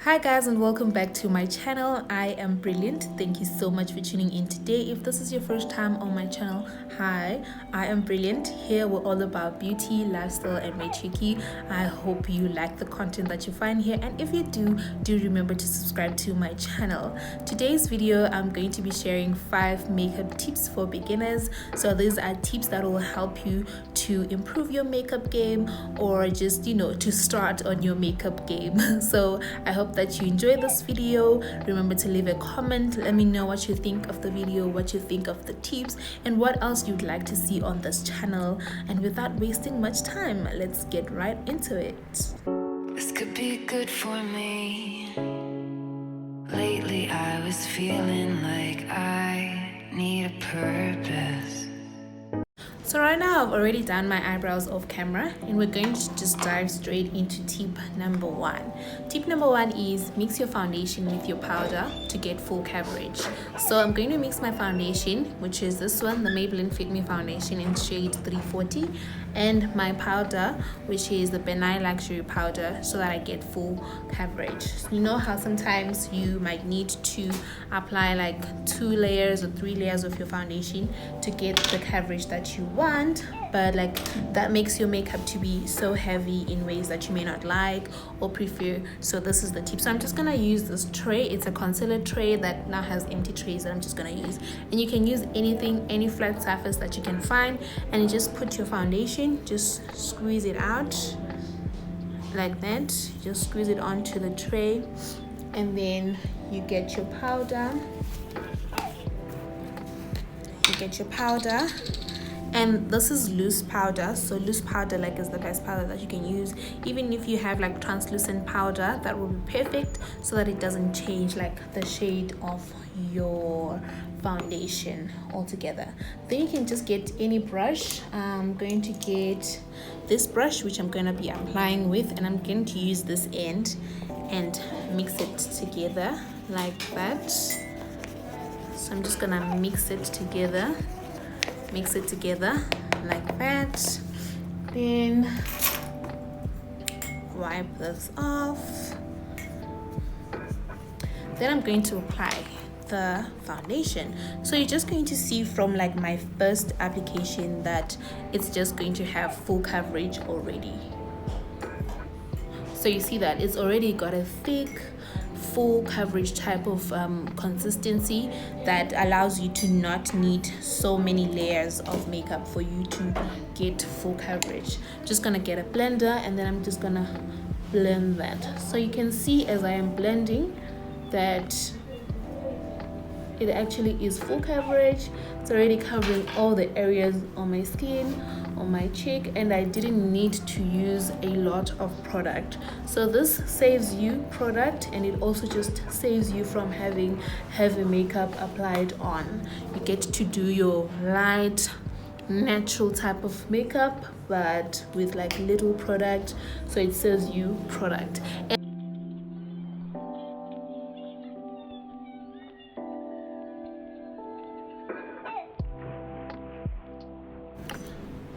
Hi guys, and welcome back to my channel. I am Brilliant. Thank you so much for tuning in today. If this is your first time on my channel, hi, I am Brilliant. Here we're all about beauty, lifestyle, and matriarchy. I hope you like the content that you find here, and if you do remember to subscribe to my channel. Today's video, I'm going to be sharing 5 makeup tips for beginners. So these are tips that will help you to improve your makeup game, or just to start on your makeup game. So I hope that you enjoy this video. Remember to leave a comment. Let me know what you think of the video, what you think of the tips, and what else you'd like to see on this channel. And without wasting much time, let's get right into it. This could be good for me. Lately I was feeling like I need a purpose. So right now I've already done my eyebrows off camera, and we're going to just dive straight into tip number 1. Tip number 1 is mix your foundation with your powder to get full coverage. So I'm going to mix my foundation, which is this one, the Maybelline Fit Me foundation in shade 340, and my powder, which is the Benign Luxury powder, so that I get full coverage. You know how sometimes you might need to apply like 2 layers or 3 layers of your foundation to get the coverage that you want, but like that makes your makeup to be so heavy in ways that you may not like or prefer. So this is the tip. So I'm just gonna use this tray. It's a concealer tray that now has empty trays that I'm just gonna use, and you can use anything, any flat surface that you can find, and you just put your foundation, just squeeze it out like that. Just squeeze it onto the tray, and then you get your powder. And this is loose powder, so loose powder like is the best powder that you can use. Even if you have like translucent powder, that will be perfect, so that it doesn't change like the shade of your foundation altogether. Then you can just get any brush. I'm going to get this brush, which I'm going to be applying with, and I'm going to use this end and mix it together like that. So I'm just gonna mix it together like that. Then wipe this off. Then I'm going to apply the foundation. So you're just going to see from like my first application that it's just going to have full coverage already. So you see that it's already got a thick full coverage type of consistency that allows you to not need so many layers of makeup for you to get full coverage. Just gonna get a blender, and then I'm just gonna blend that. So you can see as I am blending that it actually is full coverage. It's already covering all the areas on my skin, on my cheek, and I didn't need to use a lot of product. So this saves you product, and it also just saves you from having heavy makeup applied on. You get to do your light natural type of makeup, but with like little product, so it saves you product.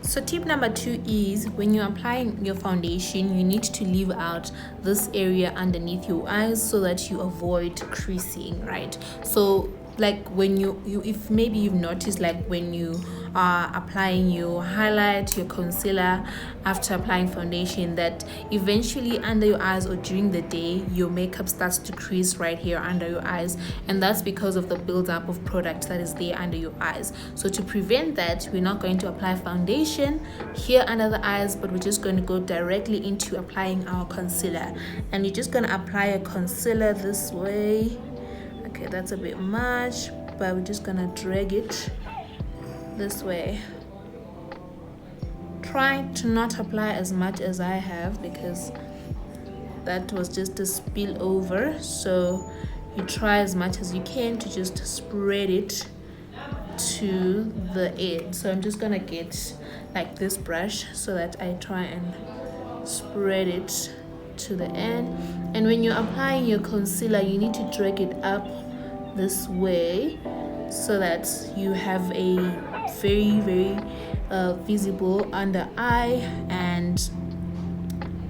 So tip number 2 is when you're applying your foundation, you need to leave out this area underneath your eyes so that you avoid creasing, right? So like when if maybe you've noticed, like when you are applying your highlight, your concealer after applying foundation, that eventually under your eyes or during the day your makeup starts to crease right here under your eyes, and that's because of the buildup of product that is there under your eyes. So to prevent that, we're not going to apply foundation here under the eyes, but we're just going to go directly into applying our concealer. And you're just going to apply a concealer this way. Okay, that's a bit much, but we're just gonna drag it this way. Try to not apply as much as I have, because that was just a spill over. So you try as much as you can to just spread it to the end. So I'm just gonna get like this brush so that I try and spread it to the end. And when you're applying your concealer, you need to drag it up this way so that you have a very visible under eye, and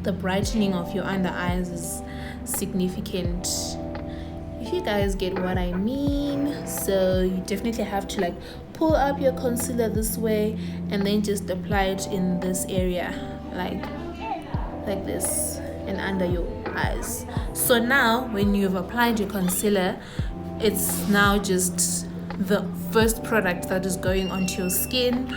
the brightening of your under eyes is significant, if you guys get what I mean. So you definitely have to like pull up your concealer this way and then just apply it in this area, like this, and under your eyes. So now when you've applied your concealer, it's now just the first product that is going onto your skin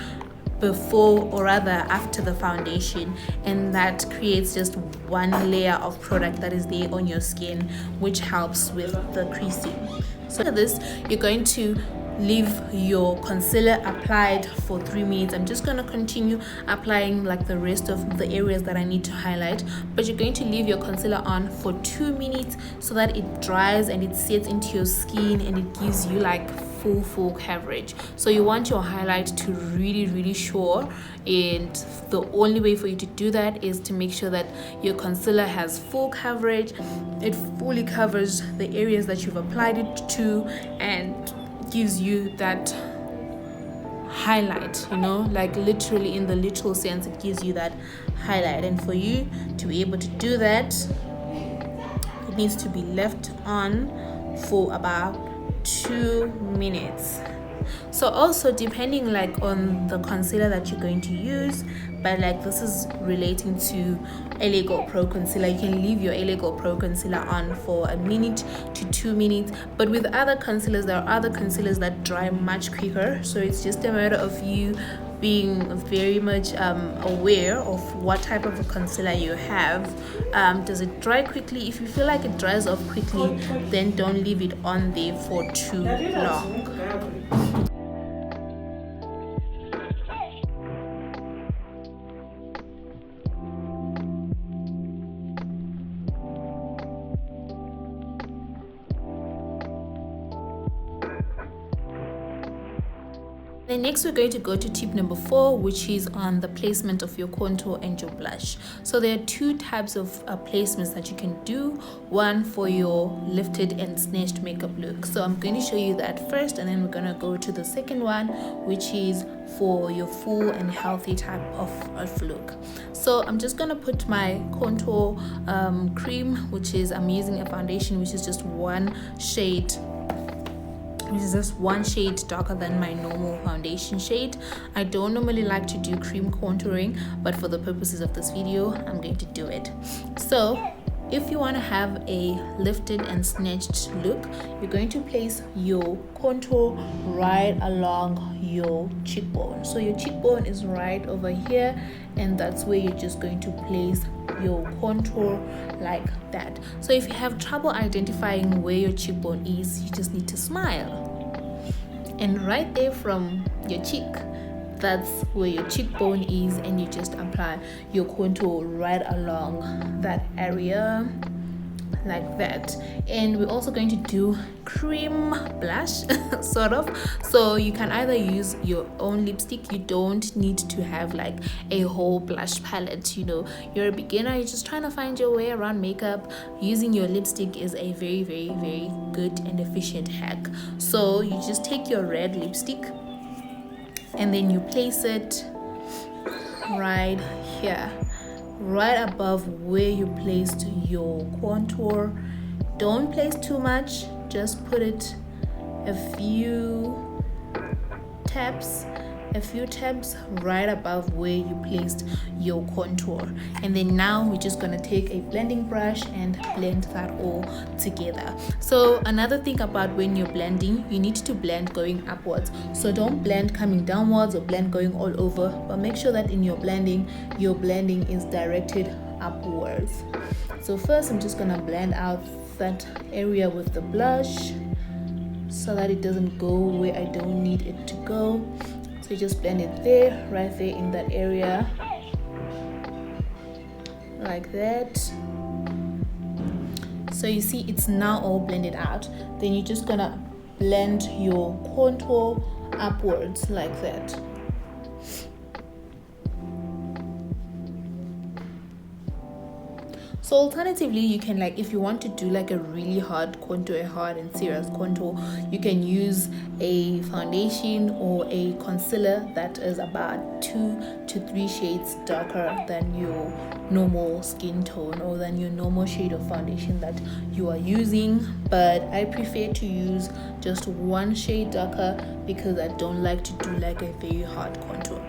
before, or rather after, the foundation, and that creates just one layer of product that is there on your skin, which helps with the creasing. So for this, you're going to leave your concealer applied for 3 minutes. I'm just going to continue applying like the rest of the areas that I need to highlight, but you're going to leave your concealer on for 2 minutes so that it dries and it sets into your skin and it gives you like full coverage. So you want your highlight to really show, and the only way for you to do that is to make sure that your concealer has full coverage. It fully covers the areas that you've applied it to and gives you that highlight, you know, like literally, in the literal sense, it gives you that highlight. And for you to be able to do that, it needs to be left on for about 2 minutes. So also, depending like on the concealer that you're going to use, but like this is relating to LA Gold Pro concealer, you can leave your LA Gold Pro concealer on for 1 minute to 2 minutes. But with other concealers, there are other concealers that dry much quicker, so it's just a matter of you being very much aware of what type of a concealer you have. Does it dry quickly? If you feel like it dries off quickly, then don't leave it on there for too long. Then next we're going to go to tip number 4, which is on the placement of your contour and your blush. So there are 2 types of placements that you can do, one for your lifted and snatched makeup look. So I'm going to show you that first, and then we're going to go to the second one, which is for your full and healthy type of look. So I'm just going to put my contour cream, which is, I'm using a foundation which is just one shade darker than my normal foundation shade. I don't normally like to do cream contouring, but for the purposes of this video, I'm going to do it. So if you want to have a lifted and snatched look, you're going to place your contour right along your cheekbone. So your cheekbone is right over here, and that's where you're just going to place your contour like that. So if you have trouble identifying where your cheekbone is, you just need to smile, and right there from your cheek, that's where your cheekbone is, and you just apply your contour right along that area like that. And we're also going to do cream blush sort of, so you can either use your own lipstick. You don't need to have like a whole blush palette, you know. You're a beginner, you're just trying to find your way around makeup. Using your lipstick is a very good and efficient hack. So you just take your red lipstick and then you place it right here, right above where you placed your contour. Don't place too much, just put it a few taps right above where you placed your contour. And then now we're just going to take a blending brush and blend that all together. So another thing about when you're blending, you need to blend going upwards. So don't blend coming downwards or blend going all over, but make sure that in your blending is directed upwards. So first I'm just going to blend out that area with the blush so that it doesn't go where I don't need it to go. So you just blend it there, right there in that area, like that. So you see it's now all blended out. Then you're just gonna blend your contour upwards like that. So alternatively, you can, like, if you want to do like a really hard contour, a hard and serious contour, you can use a foundation or a concealer that is about 2 to 3 shades darker than your normal skin tone or than your normal shade of foundation that you are using. But I prefer to use just 1 shade darker because I don't like to do like a very hard contour.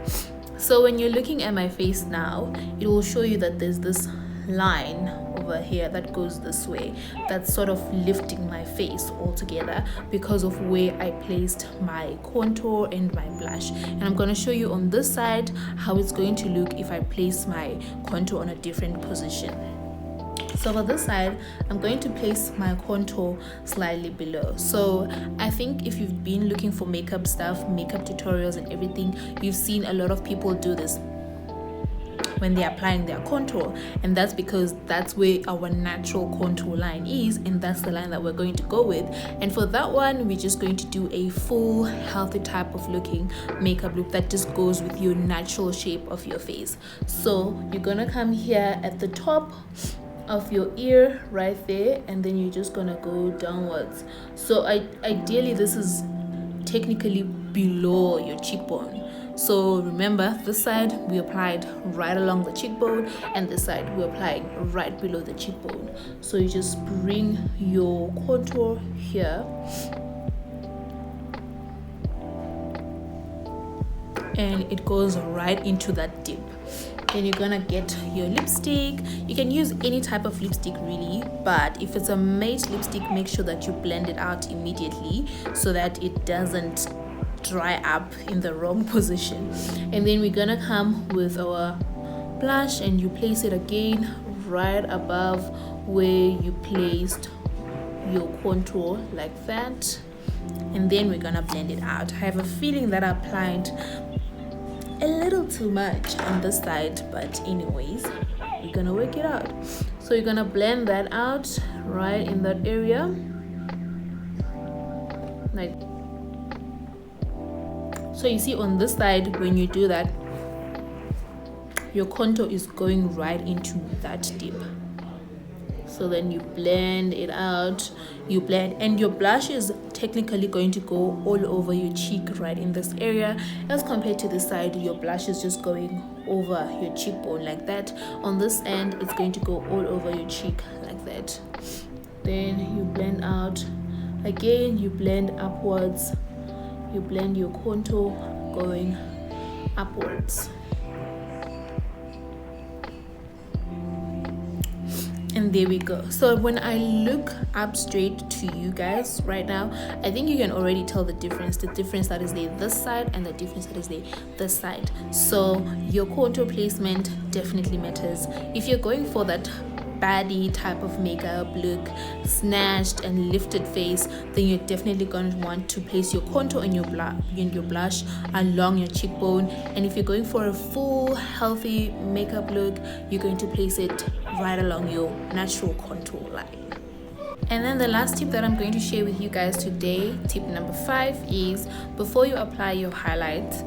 So when you're looking at my face now, it will show you that there's this line over here that goes this way, that's sort of lifting my face altogether because of where I placed my contour and my blush. And I'm going to show you on this side how it's going to look if I place my contour on a different position. So for this side, I'm going to place my contour slightly below. So I think if you've been looking for makeup stuff, makeup tutorials and everything, you've seen a lot of people do this when they're applying their contour, and that's because that's where our natural contour line is, and that's the line that we're going to go with. And for that one, we're just going to do a full healthy type of looking makeup look that just goes with your natural shape of your face. So you're gonna come here at the top of your ear right there, and then you're just gonna go downwards. So ideally this is technically below your cheekbone. So remember, this side we applied right along the cheekbone, and this side we're applying right below the cheekbone. So you just bring your contour here, and it goes right into that dip. Then you're gonna get your lipstick. You can use any type of lipstick really, but if it's a matte lipstick, make sure that you blend it out immediately so that it doesn't dry up in the wrong position. And then we're gonna come with our blush, and you place it again right above where you placed your contour, like that. And then we're gonna blend it out. I have a feeling that I applied a little too much on this side, but anyways, we're gonna work it out. So you're gonna blend that out right in that area, like so. You see on this side, when you do that, your contour is going right into that dip. So then you blend it out, you blend, and your blush is technically going to go all over your cheek right in this area, as compared to this side, your blush is just going over your cheekbone like that. On this end, it's going to go all over your cheek like that. Then you blend out again, you blend upwards, you blend your contour going upwards. And there we go. So when I look up straight to you guys right now, I think you can already tell the difference that is there this side and the difference that is there this side. So your contour placement definitely matters. If you're going for that baddie type of makeup look, snatched and lifted face, then you're definitely going to want to place your contour and your blush along your cheekbone. And if you're going for a full healthy makeup look, you're going to place it right along your natural contour line. And then the last tip that I'm going to share with you guys today, tip number 5, is before you apply your highlights,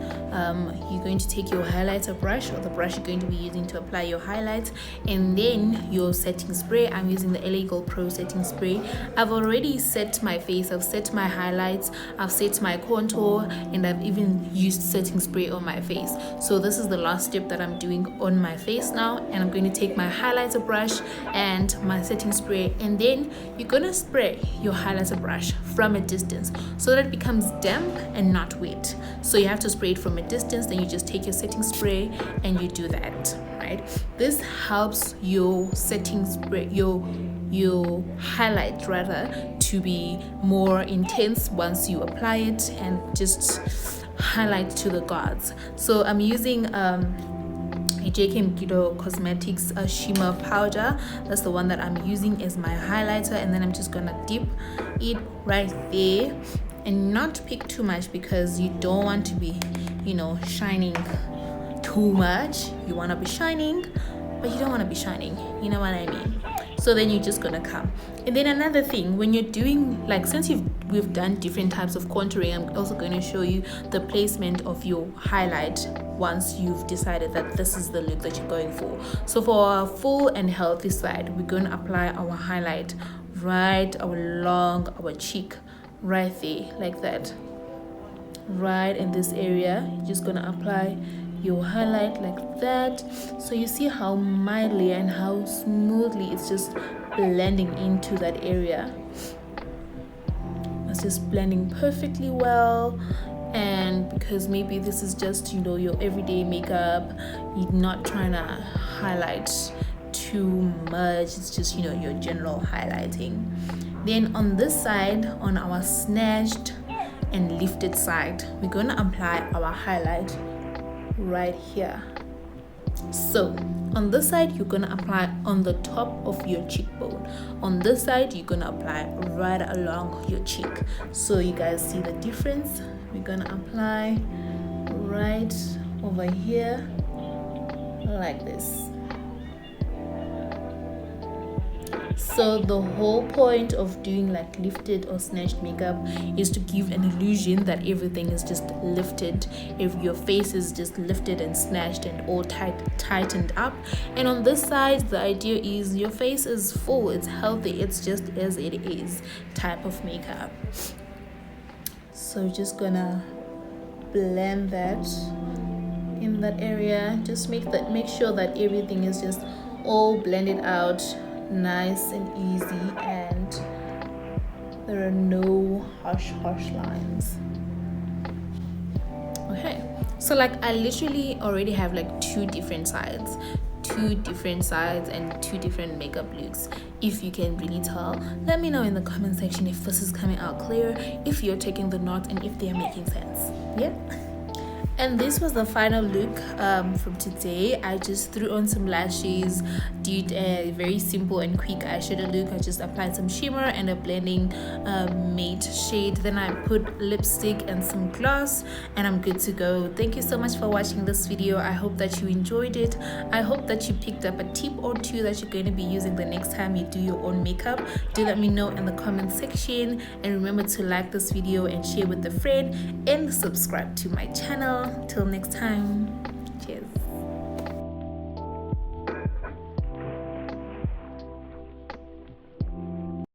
you're going to take your highlighter brush, or the brush you're going to be using to apply your highlights, and then your setting spray. I'm using the LA Gold Pro setting spray. I've already set my face, I've set my highlights, I've set my contour, and I've even used setting spray on my face. So this is the last step that I'm doing on my face now, and I'm going to take my highlighter brush and my setting spray, and then you're gonna spray your highlighter brush from a distance so that it becomes damp and not wet. So you have to spray it from a distance, then you just take your setting spray and you do that, right? This helps your setting spray, your highlight rather, to be more intense once you apply it and just highlight to the gods. So I'm using JK Mkido Cosmetics shimmer powder. That's the one that I'm using as my highlighter, and then I'm just gonna dip it right there and not pick too much because you don't want to be, shining too much. You want to be shining, but you don't want to be shining, you know what I mean? So then you're just gonna come. And then another thing, when you're doing, since we've done different types of contouring, I'm also going to show you the placement of your highlight once you've decided that this is the look that you're going for. So for our full and healthy side, we're going to apply our highlight right along our cheek, right there, like that. Right in this area, you're just gonna apply your highlight like that. So you see how mildly and how smoothly it's just blending into that area. It's just blending perfectly well. And because maybe this is just, you know, your everyday makeup, you're not trying to highlight too much, it's just, you know, your general highlighting. Then on this side, on our snatched and lifted side, we're going to apply our highlight right here. So on this side, you're going to apply on the top of your cheekbone. On this side, you're going to apply right along your cheek. So you guys see the difference. We're going to apply right over here like this. So the whole point of doing like lifted or snatched makeup is to give an illusion that everything is just lifted, if your face is just lifted and snatched and all tightened up. And on this side, the idea is your face is full, it's healthy, it's just as it is type of makeup. So just gonna blend that in that area. Just make sure that everything is just all blended out nice and easy, and there are no harsh lines. Okay, so like I literally already have like two different sides and two different makeup looks. If you can really tell, let me know in the comment section if this is coming out clear, if you're taking the notes, and if they are making sense. Yeah. And this was the final look from today. I just threw on some lashes, did a very simple and quick eyeshadow look. I just applied some shimmer and a blending matte shade. Then I put lipstick and some gloss, and I'm good to go. Thank you so much for watching this video. I hope that you enjoyed it. I hope that you picked up a tip or two that you're going to be using the next time you do your own makeup. Do let me know in the comment section, and remember to like this video and share with a friend and subscribe to my channel. Till next time, cheers.